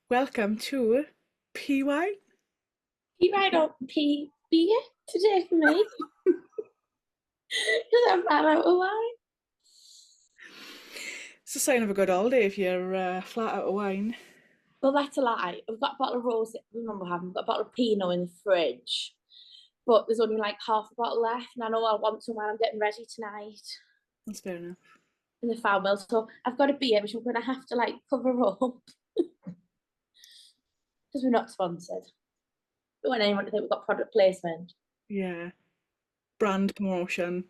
Welcome to PWine. You write up PB today for me because I'm flat out of wine. It's a sign of a good holiday if you're flat out of wine. Well, that's a lie. I've got a bottle of rose. Remember, I haven't got a bottle of Pinot in the fridge, but there's only like half a bottle left, and I know I want some while I'm getting ready tonight That's fair enough. in the farewell. So I've got a beer, which I'm going to have to like cover up because we're not sponsored. Don't want anyone to think we've got product placement. Yeah. Brand promotion.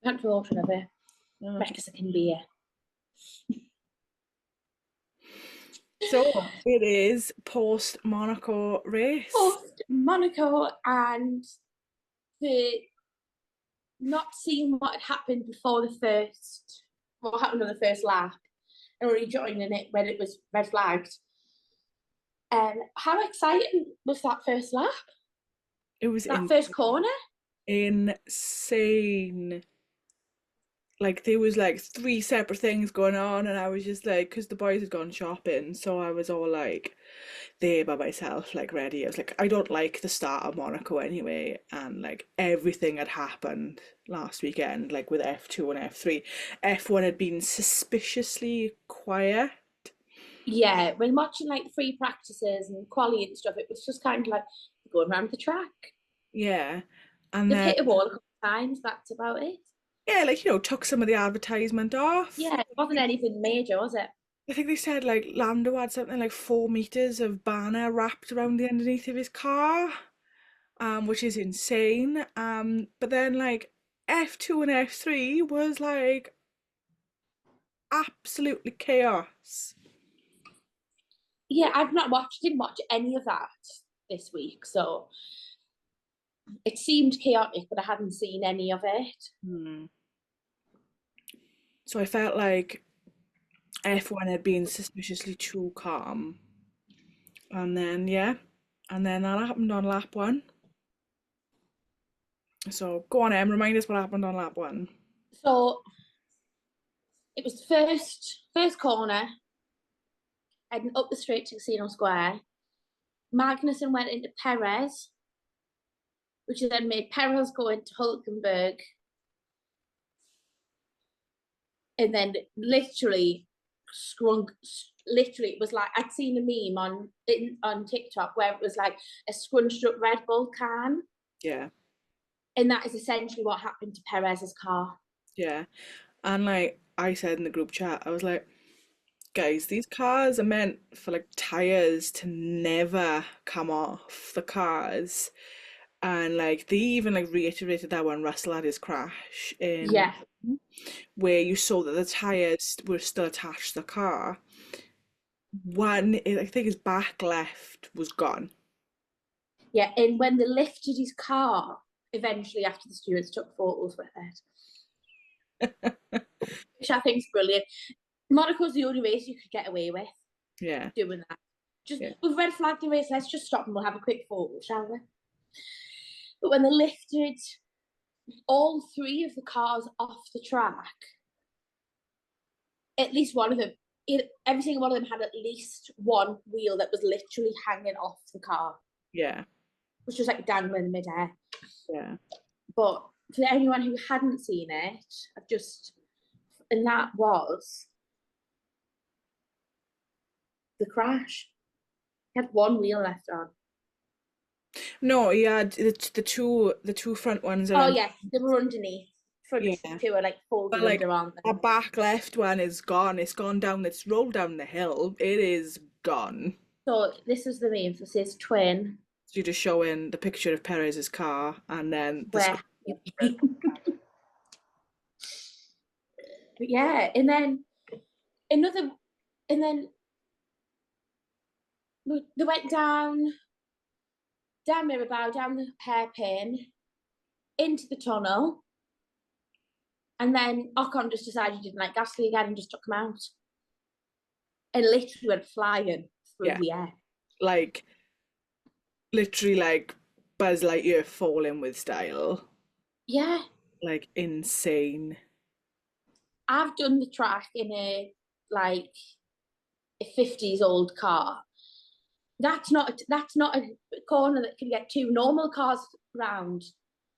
Can't promotion of it. Mexican beer. So it is post Monaco race. Post Monaco and the not seeing what had happened before what happened on the first lap, and already joining it when it was red flagged. And how exciting was that first lap? It was That first corner? insane. Like there was like three separate things going on, and I was just like, because the boys had gone shopping, so I was all like there by myself, like ready. I was like, I don't like the start of Monaco anyway, and like everything had happened last weekend, like with F2 and F3. F1 had been suspiciously quiet. Yeah, when watching like free practices and quali and stuff, it was just kind of like going around the track. Yeah. And They've then, hit a wall a couple of times, that's about it. yeah, like, took some of the advertisement off. Yeah, it wasn't anything major, was it? I think they said like Lando had something like 4 meters of banner wrapped around the underneath of his car. Which is insane. But then like F2 and F3 was like absolutely chaos. Yeah, didn't watch any of that this week, so it seemed chaotic, but I hadn't seen any of it. Hmm. So I felt like F1 had been suspiciously too calm. And then, yeah, and then that happened on lap one. So go on, Em, remind us what happened on lap one. So it was the first corner, heading up the straight to Casino Square. Magnussen went into Perez, which then made Perez go into Hulkenberg, and then literally scrunk. Literally, it was like I'd seen a meme on TikTok where it was like a scrunched up Red Bull can, Yeah, and that is essentially what happened to Perez's car. yeah. And like I said in the group chat, I was like, guys, these cars are meant for like tires to never come off the cars. And like they even like reiterated that when Russell had his crash in Yeah, where you saw that the tires were still attached to the car. One, I think his back left was gone. yeah, and when they lifted his car, eventually after the stewards took photos with it, which I think is brilliant. Monaco's the only race you could get away with Yeah, doing that. Just yeah, we've red flagged the race. Let's just stop and we'll have a quick photo, shall we? But when they lifted all three of the cars off the track, at least one of them, every single one of them had at least one wheel that was literally hanging off the car, yeah, which was like dangling in midair. yeah. But for anyone who hadn't seen it, I've just, and that was the crash. He had one wheel left on. No, he had the two front ones are Oh on. yeah, they were underneath. Front Yeah, two are like but folded like under, aren't our they? back left one is gone. It's gone down. It's rolled down the hill. It is gone. So this is the meme. So it says twin. So you're just showing the picture of Perez's car and then the Where? screen. But yeah, and then another, and then they went down Mirabelle, down the hairpin, into the tunnel, and then Ocon just decided he didn't like Gasly again and just took him out, and literally went flying through Yeah, the air. like literally like Buzz Lightyear falling with style. Yeah, Like insane. I've done the track in a like a 50s old car, that's not a corner that can get two normal cars round.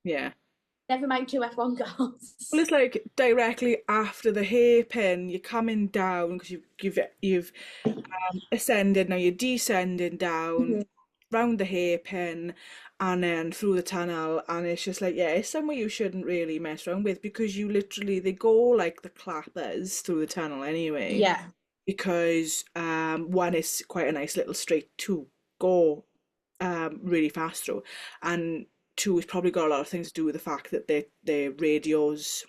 Yeah. Never mind two F1 Well, cars. it's like directly after the hairpin, you're coming down because you've ascended, now you're descending down Mm-hmm. round the hairpin and then through the tunnel, and it's just like, yeah, it's somewhere you shouldn't really mess around with because you literally, they go like the clappers through the tunnel anyway, Yeah, because one is quite a nice little straight to go really fast through, and two, it's probably got a lot of things to do with the fact that their radios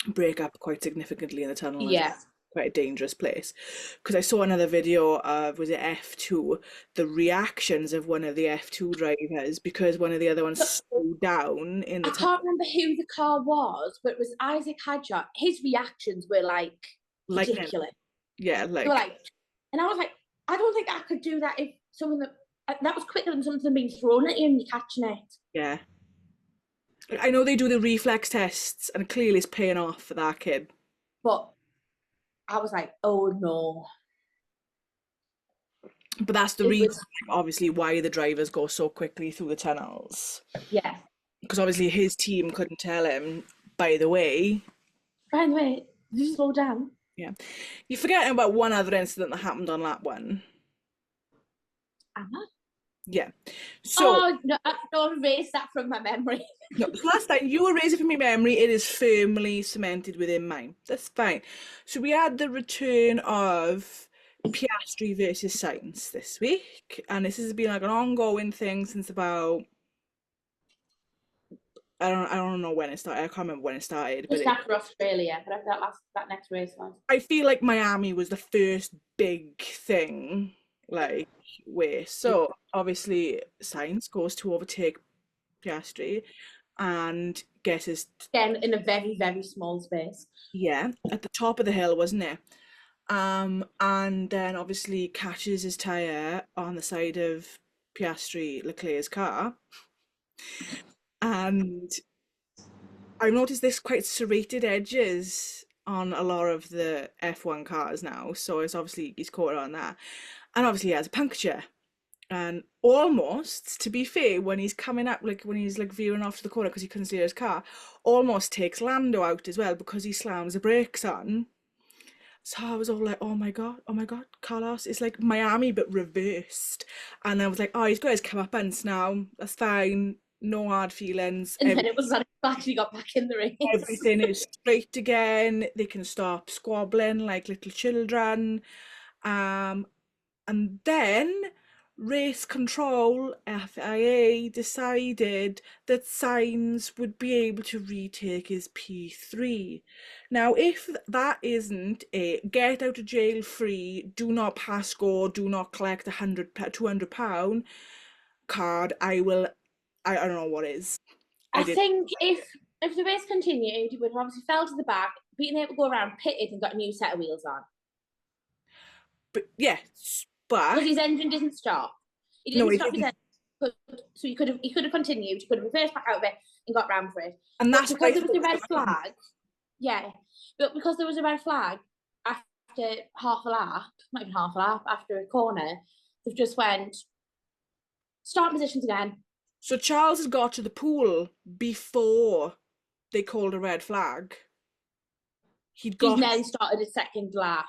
break up quite significantly in the tunnel as well. yeah. Quite a dangerous place. Because I saw another video of, was it F2, the reactions of one of the F2 drivers because one of the other ones But slowed down in the I tunnel. can't remember who the car was, but it was Isaac Hadjar. His reactions were like Lightning. ridiculous. Yeah, They were like, like, and I was like, I don't think I could do that if someone that was quicker than something being thrown at you and you catching it. yeah. I know they do the reflex tests and clearly it's paying off for that kid. But I was like, oh no. But that's the It reason, was, obviously, why the drivers go so quickly through the tunnels. yeah. Because obviously his team couldn't tell him, by the way. By the way, did you slow down? Yeah. You're forgetting about one other incident that happened on lap one. Anna? Yeah. So, Oh, no, don't erase that from my memory. no, last time you were raising from my memory, it is firmly cemented within mine. That's fine. So we had the return of Piastri versus Sainz this week, and this has been like an ongoing thing since about, I don't know when it started. I can't remember when it started, but Just after Australia, whatever that next race was. I feel like Miami was the first big thing, like where, so obviously Sainz goes to overtake Piastri and guesses, Again, in a very, very small space. yeah, at the top of the hill, wasn't it? And then obviously catches his tire on the side of Piastri Leclerc's car, and I've noticed this quite serrated edges on a lot of the F1 cars now, so it's obviously he's caught on that, and obviously he has a puncture. And almost, to be fair, when he's coming up, like when he's like veering off to the corner because he couldn't see his car, almost takes Lando out as well because he slams the brakes on. So I was all like, oh my God, Carlos. It's like Miami but reversed. And I was like, oh, he's got his comeuppance now. That's fine. No hard feelings. And then it was that I actually got back in the race. Everything is straight again. They can stop squabbling like little children. Um, and then race control, FIA, decided that Sainz would be able to retake his P3. Now, if that isn't a get out of jail free, do not pass go, do not collect £200 card, I don't know what is. I I did. think if the race continued, he would have obviously fell to the back, being able to go around, pitted, and got a new set of wheels on. But yes, Because but his engine didn't stop. He no, didn't it stop his didn't. engine, so he could have continued. He could have reversed back out of it and got round for it. And But that's what I because there was thought a was red going to happen. flag, yeah. But because there was a red flag after half a lap, not even half a lap, after a corner, they've just went start positions again. So Charles had got to the pool before they called a red flag. He'd He's got then started a second lap.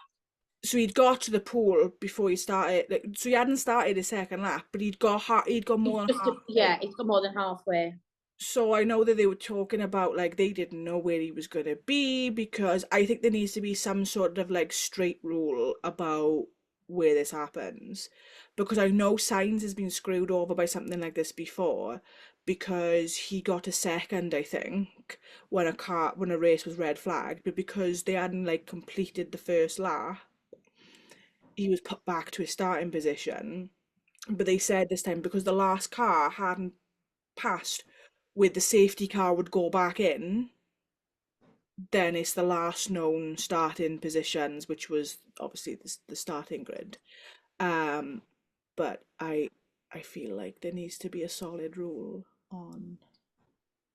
so he'd got to the pool before he started. Like, so he hadn't started his second lap, but he'd got He's more than just halfway. yeah, he's got more than halfway. So I know that they were talking about like they didn't know where he was gonna be because I think there needs to be some sort of like straight rule about where this happens. Because I know Sainz has been screwed over by something like this before because he got a second, I think, when a race was red flagged, but because they hadn't like completed the first lap, he was put back to his starting position. But they said this time because the last car hadn't passed with the safety car would go back in, then it's the last known starting positions, which was obviously the starting grid. Um, but I feel like there needs to be a solid rule on.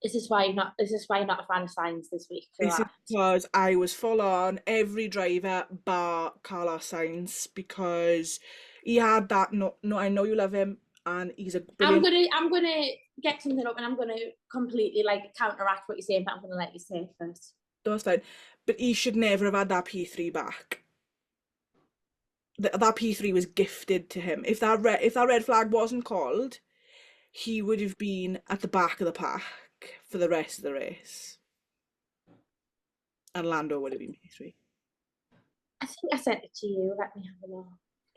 This is why you're not a fan of Sainz this week for This is that. because I was full on every driver bar Carlos Sainz because He had that. No, no, I know you love him, and he's a brilliant. I'm gonna get something up, and I'm gonna completely like counteract what you're saying, but I'm gonna let you say it first. That's fine, but he should never have had that P3 back. That P3 was gifted to him. If that red flag wasn't called, he would have been at the back of the pack for the rest of the race, and Lando would have been P3. I think I sent it to you. Let me have a look.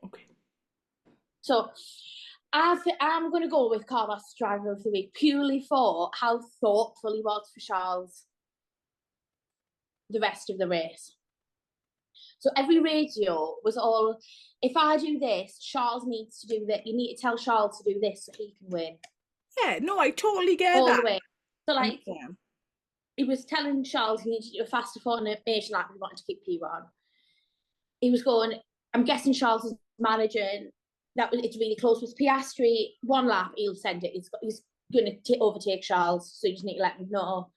Okay. So I'm going to go with Carlos Driver of the Week purely for how thoughtful he was for Charles the rest of the race. So every radio was all, if I do this, Charles needs to do that. You need to tell Charles to do this so he can win. Yeah, no, I totally get All that. the way. So like, Yeah. he was telling Charles he needed to do a faster formation lap if he wanted to keep P1. He was going, I'm guessing Charles is managing. It's really close with Piastri. One lap, he'll send it. He's going to overtake Charles, so you just need to let him know.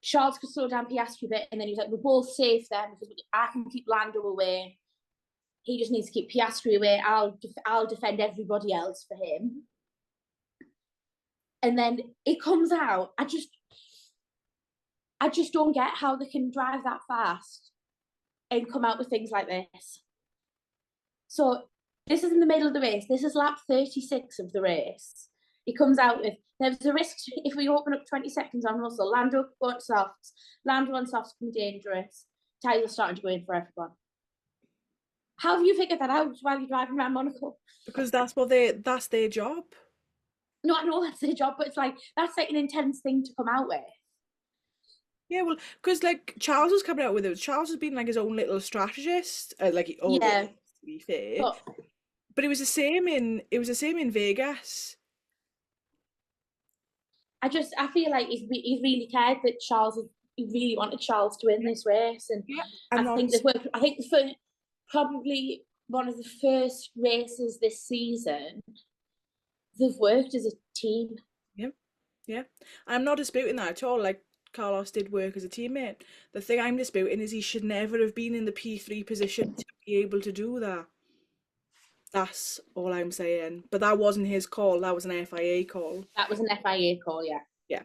Charles could slow down Piastri a bit, and then he's like, we're both safe then because I can keep Lando away. He just needs to keep Piastri away. I'll defend everybody else for him. And then it comes out. I just don't get how they can drive that fast and come out with things like this. So this is in the middle of the race. This is lap 36 of the race. He comes out with, there's a risk if we open up 20 seconds on Russell. Lando going softs. Lando on softs can be dangerous. Tyler's starting to go in for everyone. How have you figured that out while you're driving around Monaco? Because that's their job. No, I know that's their job, but it's like, that's like an intense thing to come out with. Yeah, well, because like Charles was coming out with it. Charles has been like his own little strategist, like he always Yeah. is, to be fair. But But it was the same in Vegas. I feel like he's really cared that he really wanted Charles to win this race, and Yeah, I and not think they've worked. I think for probably one of the first races this season, they've worked as a team. yeah, yeah. I'm not disputing that at all. Like Carlos did work as a teammate. The thing I'm disputing is he should never have been in the P3 position to be able to do that. That's all I'm saying. But that wasn't his call. That was an FIA call. That was an FIA call, yeah. Yeah.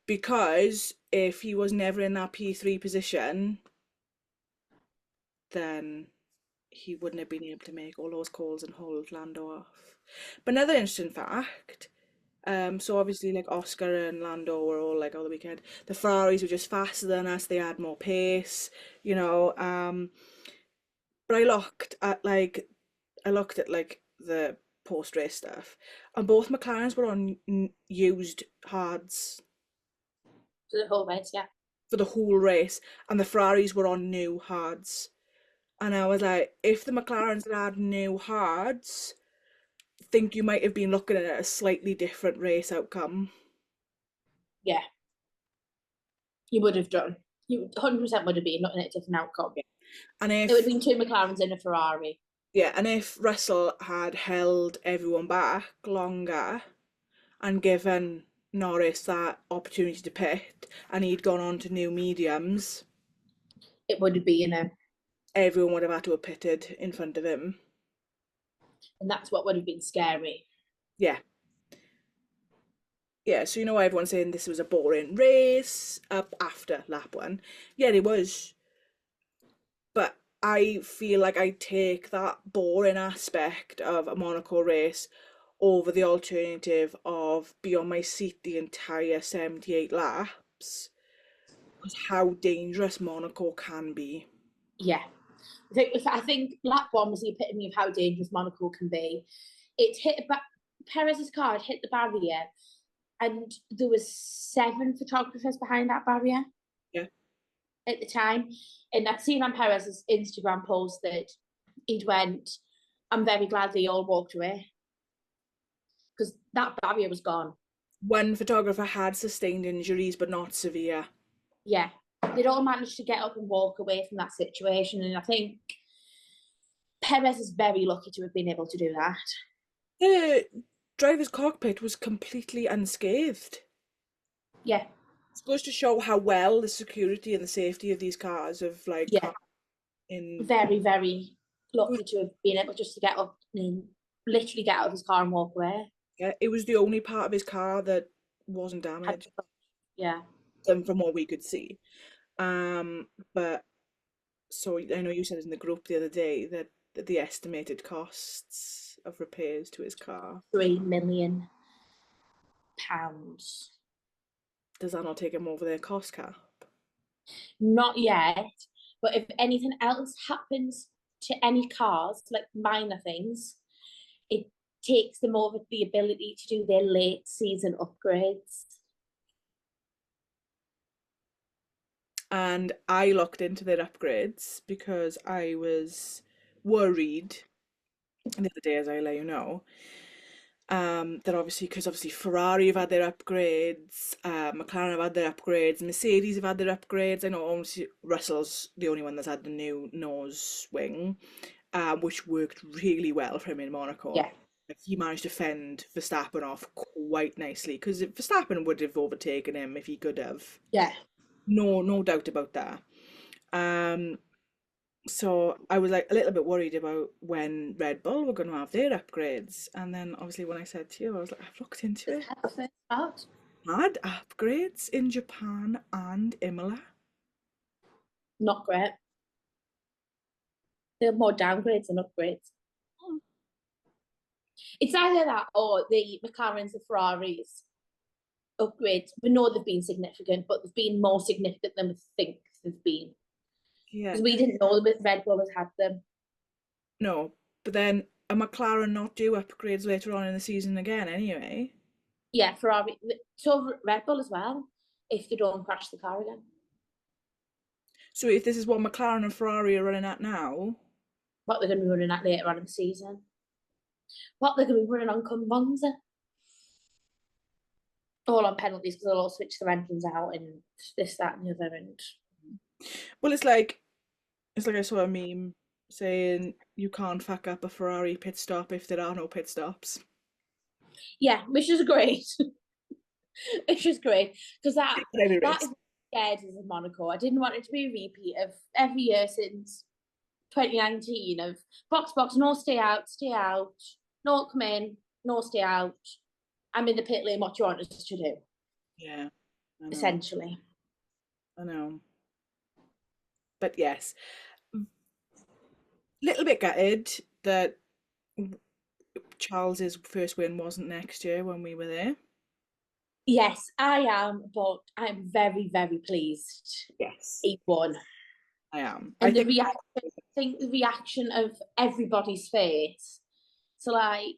Because if he was never in that P3 position, then he wouldn't have been able to make all those calls and hold Lando off. But another interesting fact, so obviously like Oscar and Lando were all like on the weekend. The Ferraris were just faster than us, they had more pace, you know. But I looked at the post race stuff, and both McLarens were on used hards For the whole race, yeah. for the whole race, and the Ferraris were on new hards. And I was like, if the McLarens had new hards, I think you might have been looking at a slightly different race outcome. Yeah, you would have done. You 100% would have been looking at a different outcome. Yeah. And It would if have been two McLarens in a Ferrari. yeah, and if Russell had held everyone back longer and given Norris that opportunity to pit, and he'd gone on to new mediums, It would have been everyone would have had to have pitted in front of him. and that's what would have been scary. Yeah. Yeah, so everyone's saying this was a boring race up after lap one. Yeah, it was. But I feel like I take that boring aspect of a Monaco race over the alternative of be on my seat the entire 78 laps, because how dangerous Monaco can be. Yeah. I think lap one was the epitome of how dangerous Monaco can be. It hit Perez's car had hit the barrier, and there was 7 photographers behind that barrier Yeah. at the time. And I'd seen on Perez's Instagram post that he'd went, I'm very glad they all walked away because that barrier was gone. One photographer had sustained injuries, but not severe. Yeah. They'd all managed to get up and walk away from that situation. And I think Perez is very lucky to have been able to do that. The driver's cockpit was completely unscathed. Yeah. It goes to show how well the security and the safety of these cars have Yeah. in Very, very. lucky to have been able just to get up and literally get out of his car and walk away. Yeah, it was the only part of his car that wasn't damaged, Yeah. from what we could see. But so I know you said in the group the other day that the estimated costs of repairs to his car. £3 million. Does that not take him over their cost cap? Not yet, but if anything else happens to any cars, like minor things, it takes them over the ability to do their late season upgrades. And I looked into their upgrades because I was worried the other day, as I let you know, that because obviously Ferrari have had their upgrades, McLaren have had their upgrades, Mercedes have had their upgrades. I know obviously Russell's the only one that's had the new nose wing, which worked really well for him in Monaco. Yeah, Like, he managed to fend Verstappen off quite nicely because Verstappen would have overtaken him if he could have. yeah. No doubt about that. Um, so I was like a little bit worried about when Red Bull were going to have their upgrades, and then obviously when I said to you, I was like, I've looked into it. That's the first part. Had upgrades in Japan and Imola. Not great. They're more downgrades than upgrades. It's either that or the McLarens, the Ferraris upgrades. We know they've been significant, but they've been more significant than we think they've been. Yeah, Because we didn't know that Red Bull has had them. no, but then a McLaren not do upgrades later on in the season again anyway. Yeah, Ferrari. So Red Bull as well, if they don't crash the car again. So if this is what McLaren and Ferrari are running at now, What they're going to be running at later on in the season. What they're going to be running on come Monza. All on penalties because they'll all switch their engines out and this, that, and the other. And well, it's like I saw a meme saying you can't fuck up a Ferrari pit stop if there are no pit stops. yeah, which is great. Which is great because At any that rate. is scared as a Monaco. I didn't want it to be a repeat of every year since 2019 of box, no stay out, no come in, no stay out. I'm in the pit lane. What do you want us to do? Yeah, I know. Essentially. I know. But yes, little bit gutted that Charles's first win wasn't next year when we were there. Yes, I am, but I'm very, very pleased Yes, he won. I am. I And the think reaction, I think the reaction of everybody's face. So like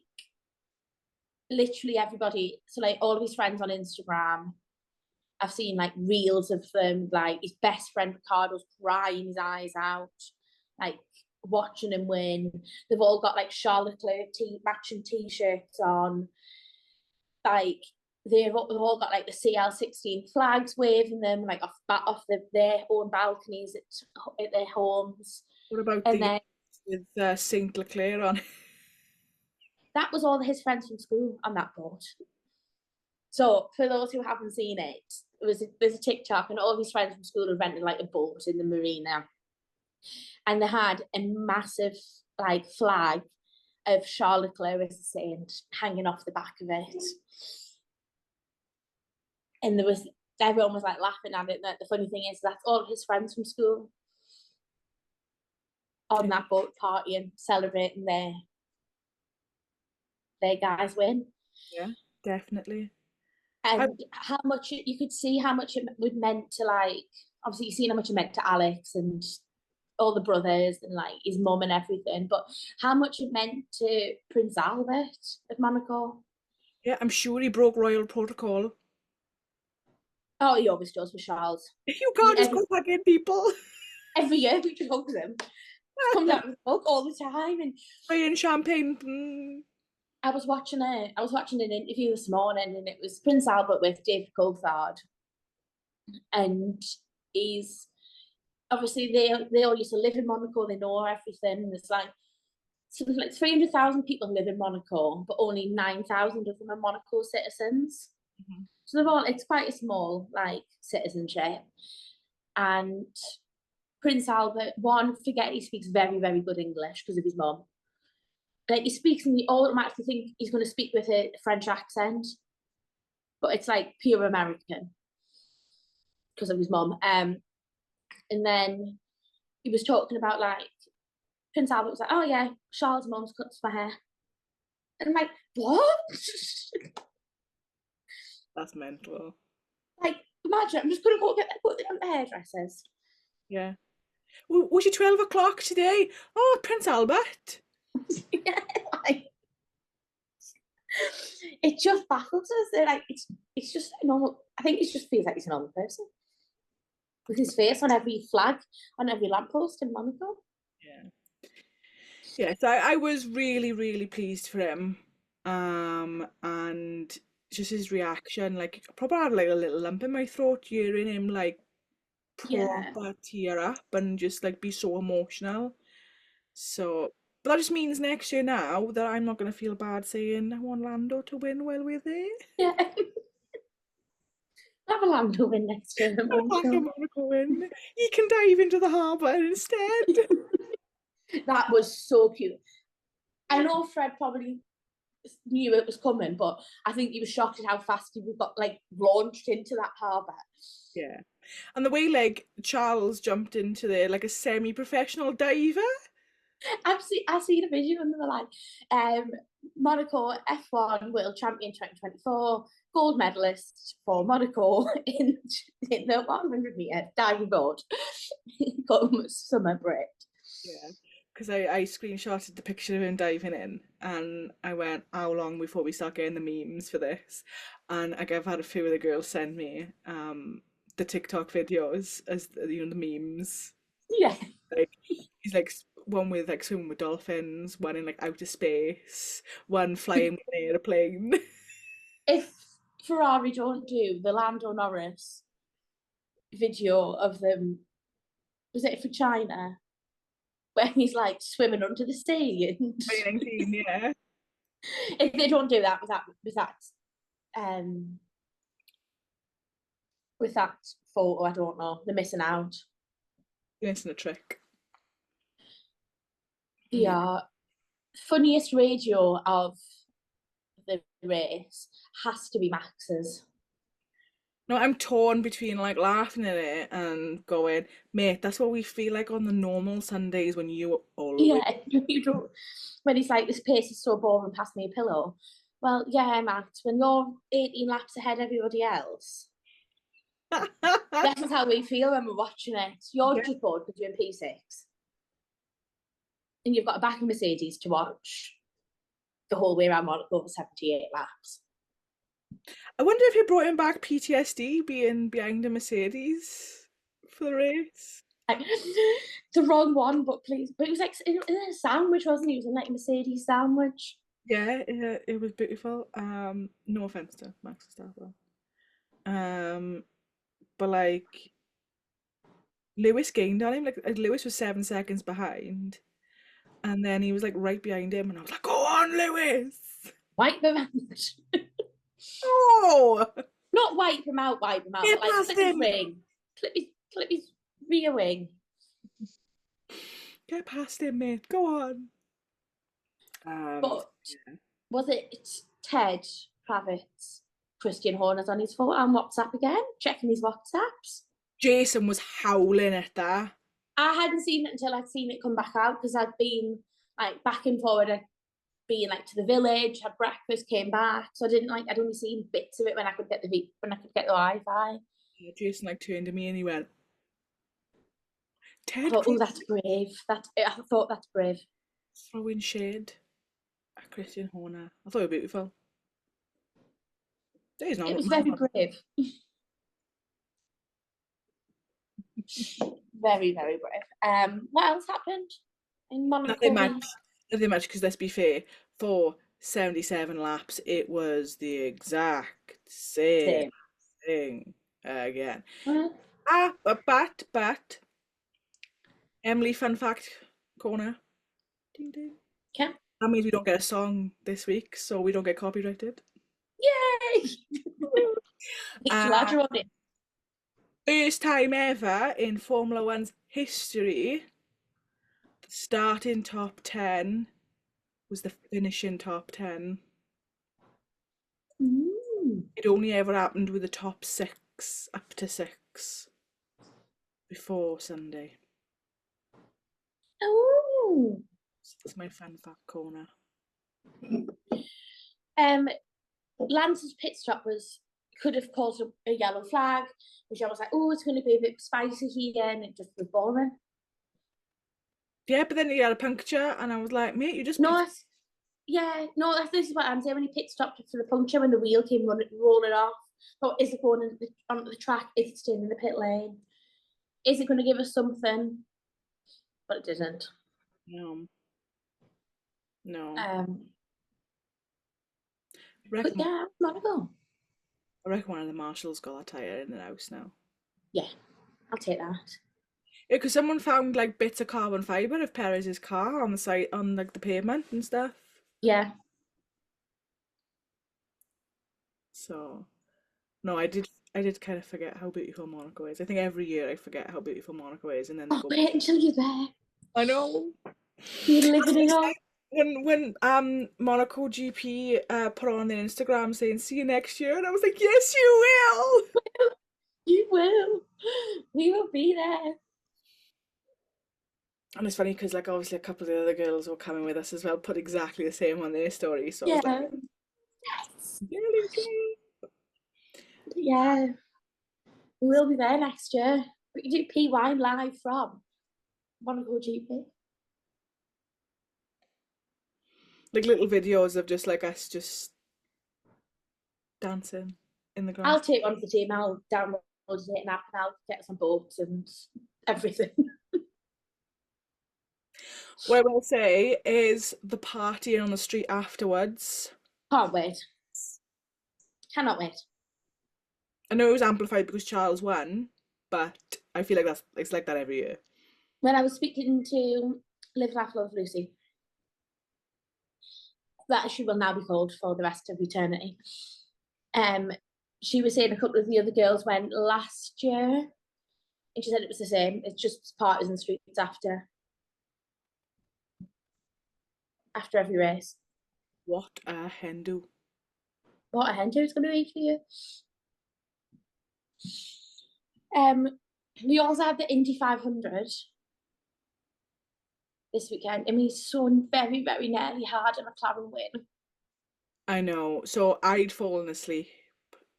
literally everybody, so like all of his friends on Instagram, I've seen like reels of them, like his best friend Ricardo's crying his eyes out, like watching him win. They've all got like Charlotte Leclerc matching t-shirts on. Like they've all got like the CL16 flags waving them like off their own balconies at their homes. what about And the then with Saint Leclerc on? that was all his friends from school on that boat. So for those who haven't seen it, there's a TikTok and all of his friends from school had rented like a boat in the marina, and they had a massive like flag of Charles Leclerc as a saint hanging off the back of it, and everyone was like laughing at it. And the funny thing is that's all of his friends from school on that boat partying, celebrating their guys win. Yeah, definitely. I, And how much you could see how much it would meant to like obviously you seen how much it meant to Alex and all the brothers and like his mum and everything, but how much it meant to Prince Albert of Monaco. yeah, I'm sure he broke royal protocol. Oh, he always does with Charles. You can't just Every, go back in, people. every year he just hugs him. Just comes out with a hug all the time. And Buying champagne. I was watching an interview this morning and it was Prince Albert with David Coulthard. And he's obviously they all used to live in Monaco, they know everything. And it's like so there's like 300,000 people live in Monaco, but only 9,000 of them are Monaco citizens. Mhm. So they're all, it's quite a small like citizenship. And Prince Albert, one, forget he speaks very, very good English because of his mum. Like he speaks and you automatically think he's going to speak with a French accent, but it's like pure American because of his mum. And then he was talking about like Prince Albert was like, oh yeah, Charles' mum's cuts my hair. And I'm like, what? That's mental. Like, imagine, I'm just going to go get the hairdressers. Yeah. Was it 12 o'clock today? Oh, Prince Albert. Yeah, like, it just baffles us. They're like, it's just normal. I think it just feels like he's a normal person with his face on every flag, on every lamppost in Monaco. Yeah. Yeah, so I was really, really pleased for him. And just his reaction, like I probably had like a little lump in my throat hearing him like Yeah, proper tear up and just like be so emotional. So, but that just means next year now that I'm not gonna feel bad saying I want Lando to win while we're there. yeah. Have a Lando win next year in Lando Monaco. Monaco win. He can dive into the harbour instead. That was so cute. I know Fred probably knew it was coming, but I think he was shocked at how fast he got like launched into that harbour. Yeah. And the way like Charles jumped into there like a semi-professional diver. I've seen a video and they were like, Monaco F1 World Champion 2024, gold medalist for Monaco in the 100 metre diving board. Come summer break. Yeah. Because I screenshotted the picture of him diving in and I went, how long before we start getting the memes for this? And like, I've had a few of the girls send me the TikTok videos as the memes. Yeah. Like he's like one with like swimming with dolphins, one in like outer space, one flying with an airplane. If Ferrari don't do the Lando Norris video of them, was it for China? Where he's like swimming under the sea and 2019, yeah. if they don't do that um with that photo, I don't know. They're missing out. You're missing a trick. Yeah. The funniest radio of the race has to be Max's. No, I'm torn between like laughing at it and going, mate, that's what we feel like on the normal Sundays when you always. Yeah, you don't. When he's like, this pace is so boring, pass me a pillow. Well, yeah, Max, when you're 18 laps ahead of everybody else, that's how we feel when we're watching it. You're Yeah. just bored because you're in P6 and you've got a backing Mercedes to watch the whole way around Monaco for 78 laps. I wonder if he brought him back PTSD being behind a Mercedes for the race. Like, the wrong one, but please. But it was like in a sandwich, wasn't it? It was in like a Mercedes sandwich. Yeah, it was beautiful. No offense to Max Verstappen. But like Lewis gained on him. Like Lewis was 7 seconds behind, and then he was like right behind him, and I was like, "Go on, Lewis!" Wipe them out. Oh, Not wipe him out, but get like past clip his him! wing. Clip his rear wing. Get past him, mate. Go on. But Yeah. was it Ted Kravitz, Christian Horner's on his phone on WhatsApp again, checking his WhatsApps? Jason was howling at that. I hadn't seen it until I'd seen it come back out because I'd been like back and forward. I'd been like to the village, had breakfast, came back. So I didn't like. I'd only seen bits of it when I could get the Wi-Fi. Yeah, Jason like turned to me and he went, I "Ted thought, oh, Cruz that's brave. I thought that's brave. throwing shade at Christian Horner." I thought it was beautiful. He's It not. was very brave. Very, very brave. What else happened in Nothing Monaco? much. Nothing much because let's be fair. For 77 laps, it was the exact same Same. thing again. Mm, But Emily, fun fact corner. Ding ding. okay. That means we don't get a song this week, so we don't get copyrighted. Yay! It's Uh, larger on it. First time ever in Formula One's history, the starting top 10 was the finishing top 10. Mm. It only ever happened with the top six, up to six, before Sunday. Oh. So that's my fun fact corner. Um, Lance's pit stop could have caused a yellow flag, which I was like, oh, it's going to be a bit spicy here, and it just was boring. Yeah, but then he had a puncture, and I was like, mate, you just No, pissed. this is what I'm saying. When he pit stopped for the puncture, when the wheel came rolling off, thought, is it going onto the track? Is it staying in the pit lane? Is it going to give us something? But it didn't. No, no. Um, I but reckon, yeah, Monaco. I reckon one of the marshals got that tyre in the house now. Yeah, I'll take that. Yeah, because someone found like bits of carbon fibre of Perez's car on the site, on like the pavement and stuff. Yeah. So, no, I did kind of forget how beautiful Monaco is. I think every year I forget how beautiful Monaco is, and then they Oh, go. wait until you're there. I know. You're That's living what it I up. said when Monaco GP put on their Instagram saying see you next year, and I was like, yes, you will. You will. We will be there. And it's funny because like obviously a couple of the other girls were coming with us as well, put exactly the same on their story. So I was like, Yeah. Yes. really good. Yeah. We will be there next year. We can do PWine live from Monaco GP. Like little videos of just like us just dancing in the I'll grass. take one for the team. I'll download it and app and I'll get us on boats and everything. What I will say is the party on the street afterwards. Can't wait. Cannot wait. I know it was amplified because Charles won, but I feel like it's like that every year. When I was speaking to Live, Laugh, Love Lucy, that she will now be called for the rest of eternity. Um, she was saying a couple of the other girls went last year, and she said it was the same. It's just parties in the streets after every race. What a Hindu. What a Hindu is going to be for you. Um, we also have the Indy 500 this weekend, and we saw very, very nearly had a McLaren win. I know. So I'd fallen asleep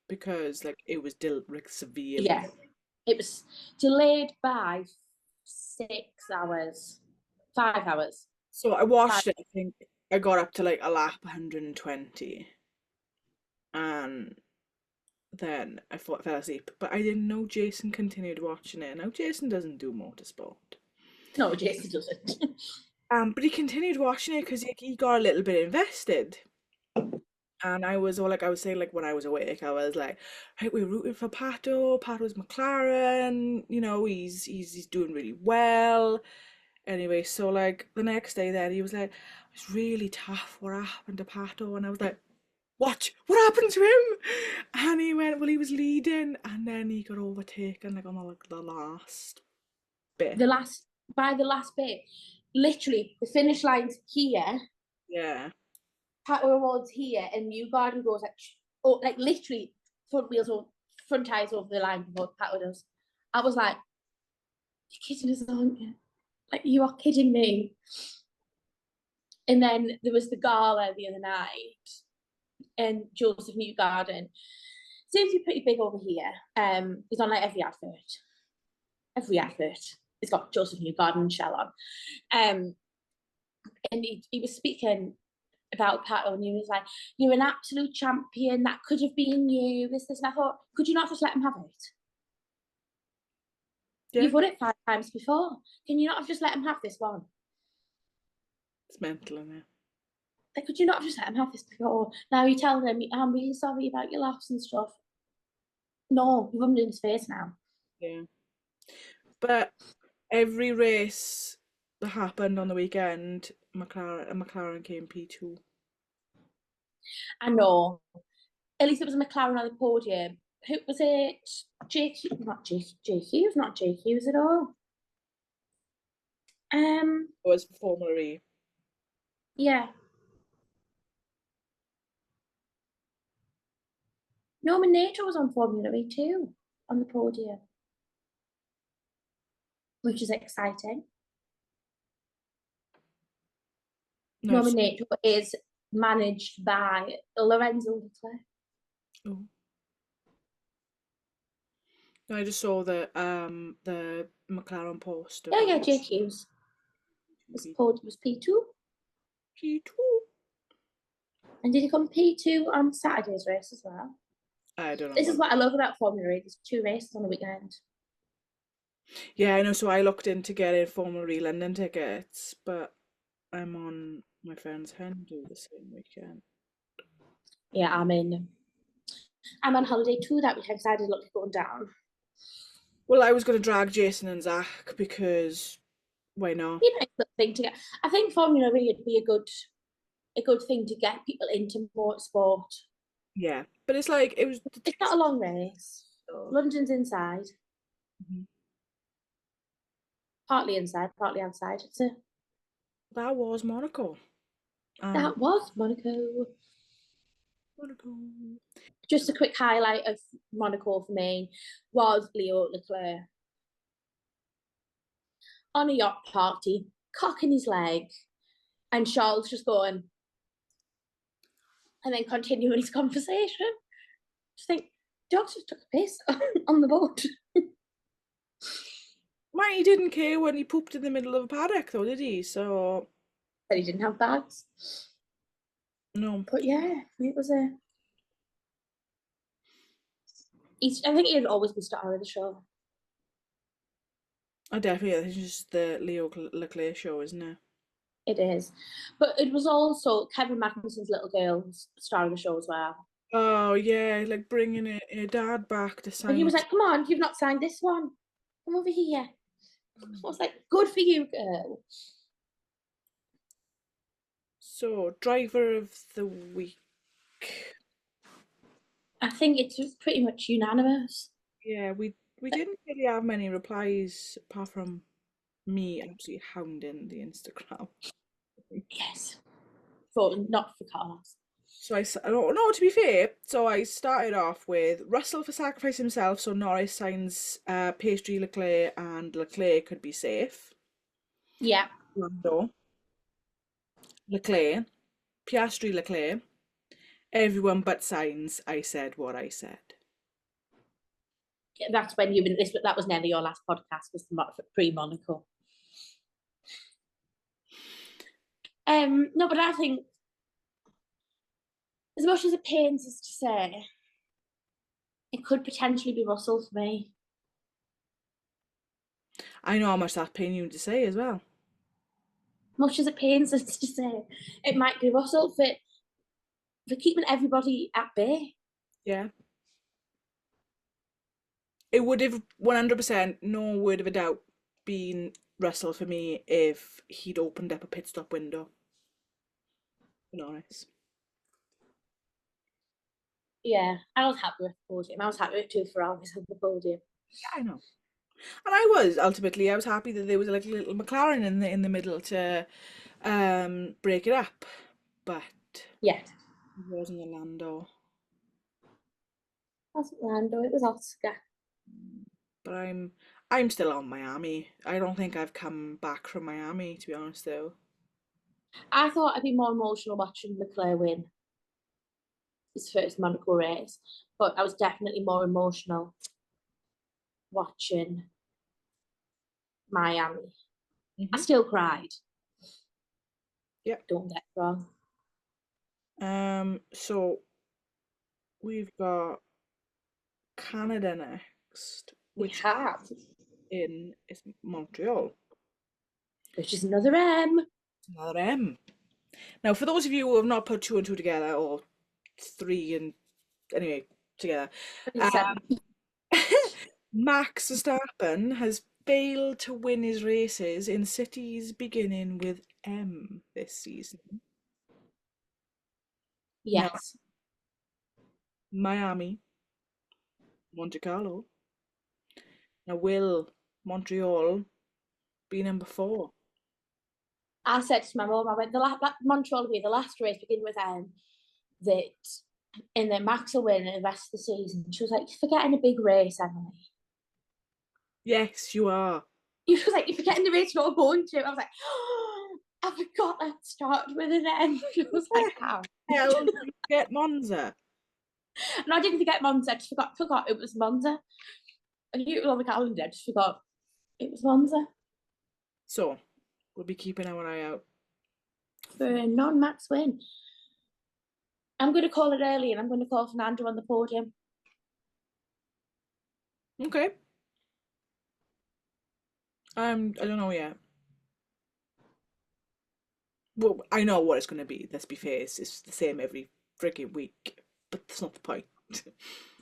because like it was like severely. Yeah, it was delayed by 6 hours, 5 hours. So I Five. watched it. I think I got up to like a lap 120, and then I fell asleep. But I didn't know Jason continued watching it. Now Jason doesn't do motorsport. No, Jason doesn't. But he continued watching it because he got a little bit invested. And I was all like, I was saying, like, when I was awake, I was like, right, we're rooting for Pato. Pato's McLaren, he's doing really well. Anyway, so like the next day then he was like, it's really tough what happened to Pato. And I was like, what? What happened to him? And he went, well, he was leading and then he got overtaken like on the last bit. the last By the last bit, literally the finish line's here, Yeah. Pato Awards here, and New Garden goes like literally front tires over the line before Pato does. I was like, you're kidding us, aren't you? Like, you are kidding me. And then there was the gala the other night, and Joseph Newgarden seems to be pretty big over here. He's on like every advert. Every advert. He's got Joseph Newgarden shell on. And he was speaking about Pato, and he was like, you're an absolute champion, that could have been you, this, and I thought, could you not just let him have it? Yeah. You've won it 5 times before. Can you not have just let him have this one? It's mental, isn't it? Like, could you not have just let him have this before? Now you're telling him, I'm really sorry about your loss and stuff. No, you've rubbed it in his face now. Yeah. But every race that happened on the weekend, McLaren came P2. I know. At least it was a McLaren on the podium. who was it? Not JQ, not JQ's at all. It was Formula E. Yeah. Norman Nature was on Formula E too, on the podium, which is exciting. Nice. Norman Nature is managed by Lorenzo Leclerc. Oh. I just saw the McLaren post Yeah, yeah, about JQ's was P2. P2. And did he come P2 on Saturday's race as well? I don't know This is about. what I love about Formula E. There's 2 races on the weekend. Yeah, I know. So I looked into getting Formula E London tickets, but I'm on my friend's hen do the same weekend. Yeah, I'm on holiday too that weekend because I did look at going down. Well, I was going to drag Jason and Zach because why not? You know, it's a thing to get. I think Formula E would be a good thing to get people into motorsport. Yeah, but it's like it was the It's not a tickets. long race. So, London's inside, mhm. partly inside, partly outside. That was Monaco. And That was Monaco. Monaco. Just a quick highlight of Monaco for me was Leo Leclerc on a yacht party, cocking his leg, and Charles just going, and then continuing his conversation. Just think, dogs just took a piss on the boat. Well, he didn't care when he pooped in the middle of a paddock, though, did he? So That he didn't have bags. no, But yeah, it was a. I think he'd always be star of the show. I definitely. I think it's just the Leo Leclerc show, isn't it? It is. But it was also Kevin Magnuson's little girl's star of the show as well. Oh yeah, like bringing her dad back to And he sign. was like, come on, you've not signed this one. Come over here. I was like, good for you, girl. So driver of the week. I think it's pretty much unanimous. Yeah, we didn't really have many replies apart from me absolutely hounding the Instagram. Yes. But not for Carlos. So I don't know, to be fair, so I started off with Russell for sacrifice himself, so Norris signs Pastry Leclerc and Leclerc could be safe. Yeah. Lando, Leclerc, Piastri Leclerc, everyone but signs I said what I said. That's when you this. That was nearly your last podcast. Was pre Monaco. No, but I think as much as it pains us to say, it could potentially be Russell for me. I know how much that's paying you to say as well. Much as it pains us to say, it might be Russell for keeping everybody at bay. Yeah. It would have 100%, no word of a doubt, been Russell for me if he'd opened up a pit stop window. Be honest. Yeah, I was happy with the podium. I was happy with 2 Ferraris on the podium. Yeah, I know. And I was ultimately I was happy that there was like a little McLaren in the middle to break it up. But Yeah, it it wasn't a Lando. wasn't Lando, it was Oscar. But I'm still on Miami. I don't think I've come back from Miami, to be honest though. I thought I'd be more emotional watching Leclerc win his first Monaco race, but I was definitely more emotional watching Miami. I Hmm. still cried. Yeah. Don't get me wrong. So we've got Canada next, We which have, is Montreal. which is another M. It's another M. Now, for those of you who have not put two and two together, or three and anyway together, uh, 27. Max Verstappen has failed to win his races in cities beginning with M this season. Now, Yes. Miami, Monte Carlo. Now, will Montreal be number 4? I said to my mum, I went, Montreal will be the last race, begin with that, and then Max will win the rest of the season. She was like, you're forgetting a big race, Emily. Yes, you are. She was like, you're forgetting the race you're going to. I was like, oh, I forgot that started with an N. She was like, how? Hell, did you get Monza? And I didn't forget Monza. I just forgot it was Monza. I knew it was on the calendar. I just forgot it was Monza. So, we'll be keeping our eye out. For a non-Max win. I'm going to call it early and I'm going to call Fernando on the podium. Okay. I don't know yet. Well, I know what it's going to be. Let's be fair. It's the same every freaking week. But that's not the point.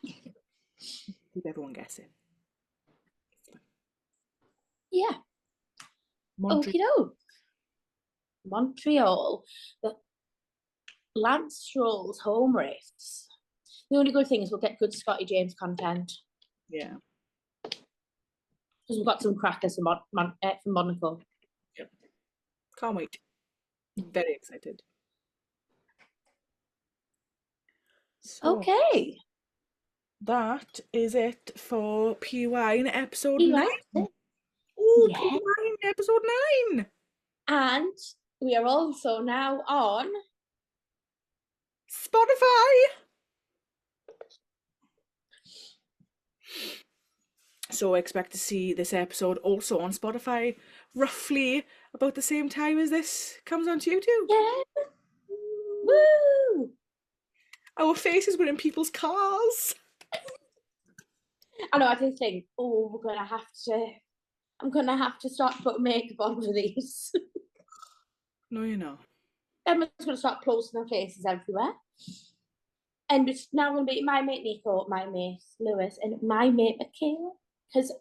Keep everyone guessing. Yeah. Montreal. Okie doke. Montreal. The Lance Stroll's home race. The only good thing is we'll get good Scotty James content. Yeah. Because we've got some crackers from Monaco. Yep. Can't wait. Very excited. So, Okay. that is it for PWine episode You 9. liked it. Oh, Yeah. PWine episode 9. And we are also now on Spotify. So expect to see this episode also on Spotify roughly about the same time as this comes onto YouTube. Yeah. Woo! Our faces were in people's cars. I know, I did think, oh, I'm gonna have to start putting makeup on for these. No, you're not. Emma's gonna start posting her faces everywhere. And it's now gonna be my mate Nico, my mate Lewis, and my mate Michaela. Because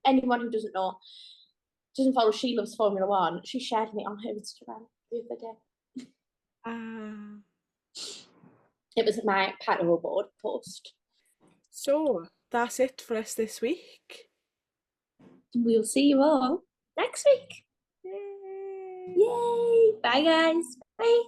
anyone who doesn't follow She Loves Formula One, she shared me on her Instagram the other day. It was my paddle board post. So that's it for us this week. We'll see you all next week. Yay! Yay! Bye, guys. Bye.